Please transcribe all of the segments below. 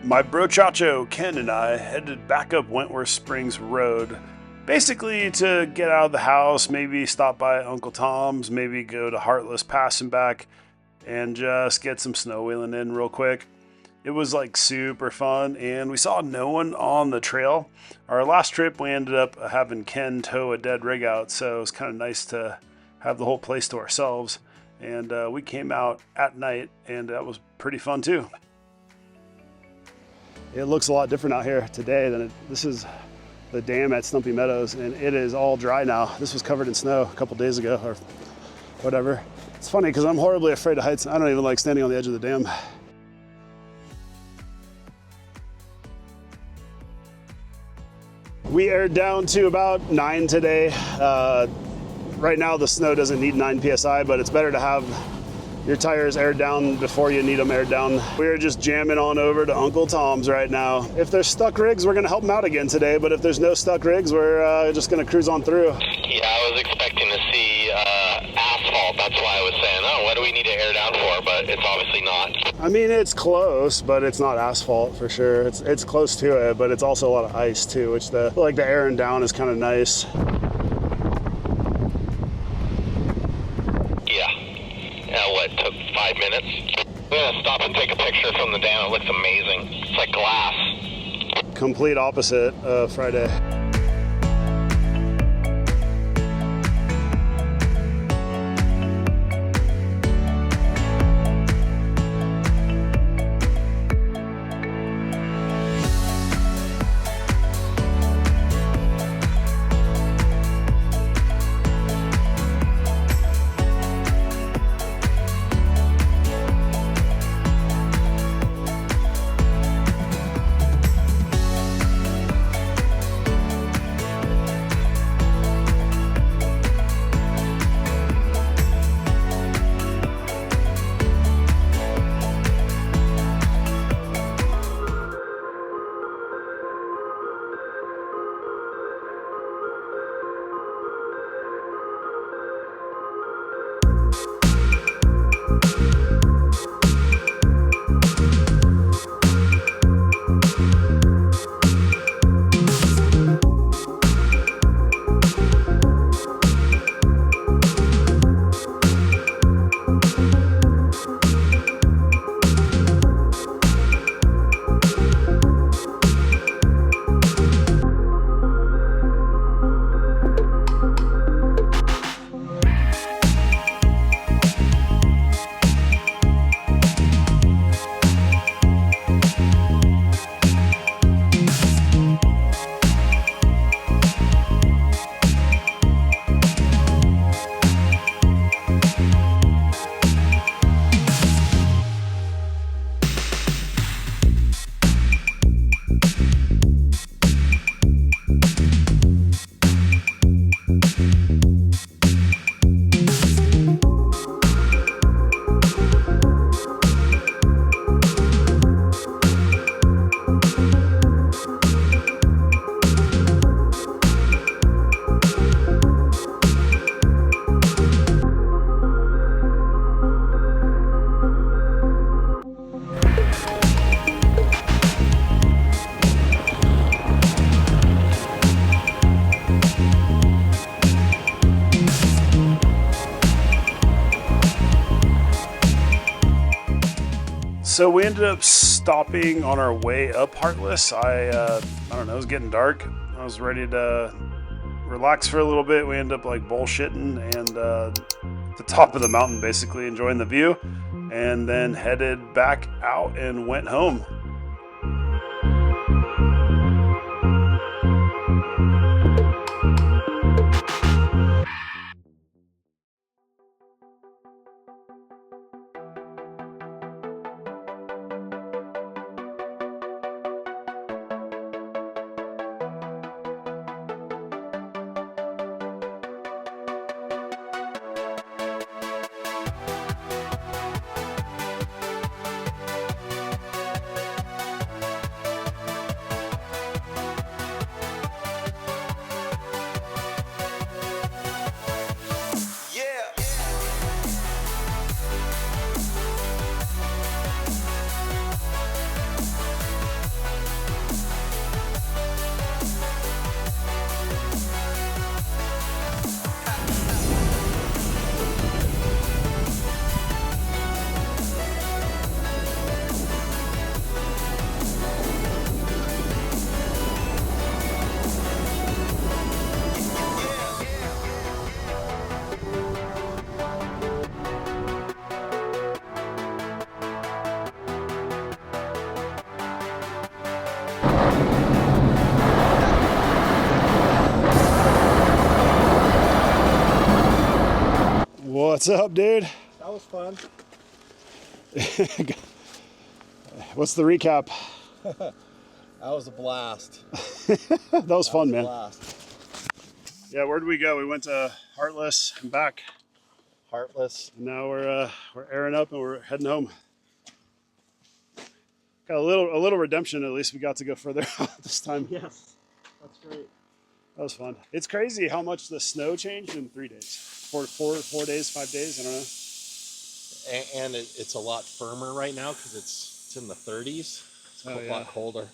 My brochacho Ken and I headed back up Wentworth Springs Road, basically to get out of the house, maybe stop by Uncle Tom's, maybe go to Heartless Pass and back, and just get some snow wheeling in real quick. It was like super fun, and we saw no one on the trail. Our last trip, we ended up having Ken tow a dead rig out, so it was kind of nice to have the whole place to ourselves. And we came out at night, and that was pretty fun too. It looks a lot different out here today than this is the dam at Stumpy Meadows, and it is all dry now. This was covered in snow a couple days ago or whatever. It's funny because I'm horribly afraid of heights. I don't even like standing on the edge of the dam. We aired down to about 9 today. Right now the snow doesn't need 9 PSI, but it's better to have your tires aired down before you need them aired down. We're just jamming on over to Uncle Tom's right now. If there's stuck rigs, we're gonna help them out again today, but if there's no stuck rigs, we're just gonna cruise on through. Yeah, I was expecting to see asphalt. That's why I was saying, oh, what do we need to air down for? But it's obviously not. I mean, it's close, but it's not asphalt for sure. It's close to it, but it's also a lot of ice too, which the airing down is kind of nice. What, took 5 minutes? We're gonna stop and take a picture from the dam. It looks amazing. It's like glass. Complete opposite of Friday. So we ended up stopping on our way up Heartless. I don't know, it was getting dark. I was ready to relax for a little bit. We ended up like bullshitting and at the top of the mountain, basically enjoying the view, and then headed back out and went home. What's up, dude? That was fun. What's the recap? That was a blast. That was fun, man. Blast. Yeah, where did we go? We went to Heartless and back. Heartless. And now we're airing up and we're heading home. Got a little redemption. At least we got to go further out this time. Yes, that's great. That was fun. It's crazy how much the snow changed in 3 days. 4 days, 5 days, I don't know. And it's a lot firmer right now because it's in the 30s. It's a lot colder.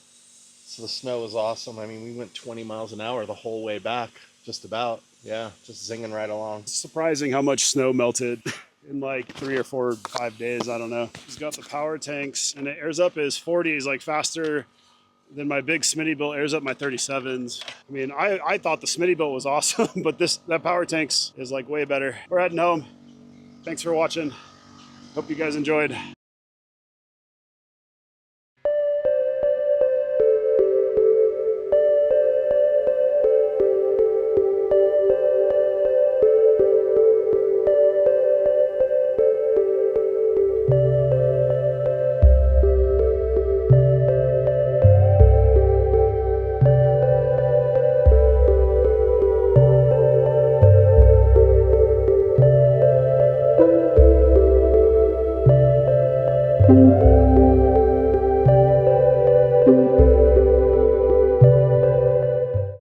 So the snow is awesome. I mean, we went 20 miles an hour the whole way back, just about. Yeah, just zinging right along. It's surprising how much snow melted in like 3 or 4 or 5 days. I don't know. He's got the power tanks and it airs up his 40s like faster than my big Smittybilt airs up my 37s. I mean, I thought the Smittybilt was awesome, but that power tanks is like way better. We're heading home. Thanks for watching. Hope you guys enjoyed.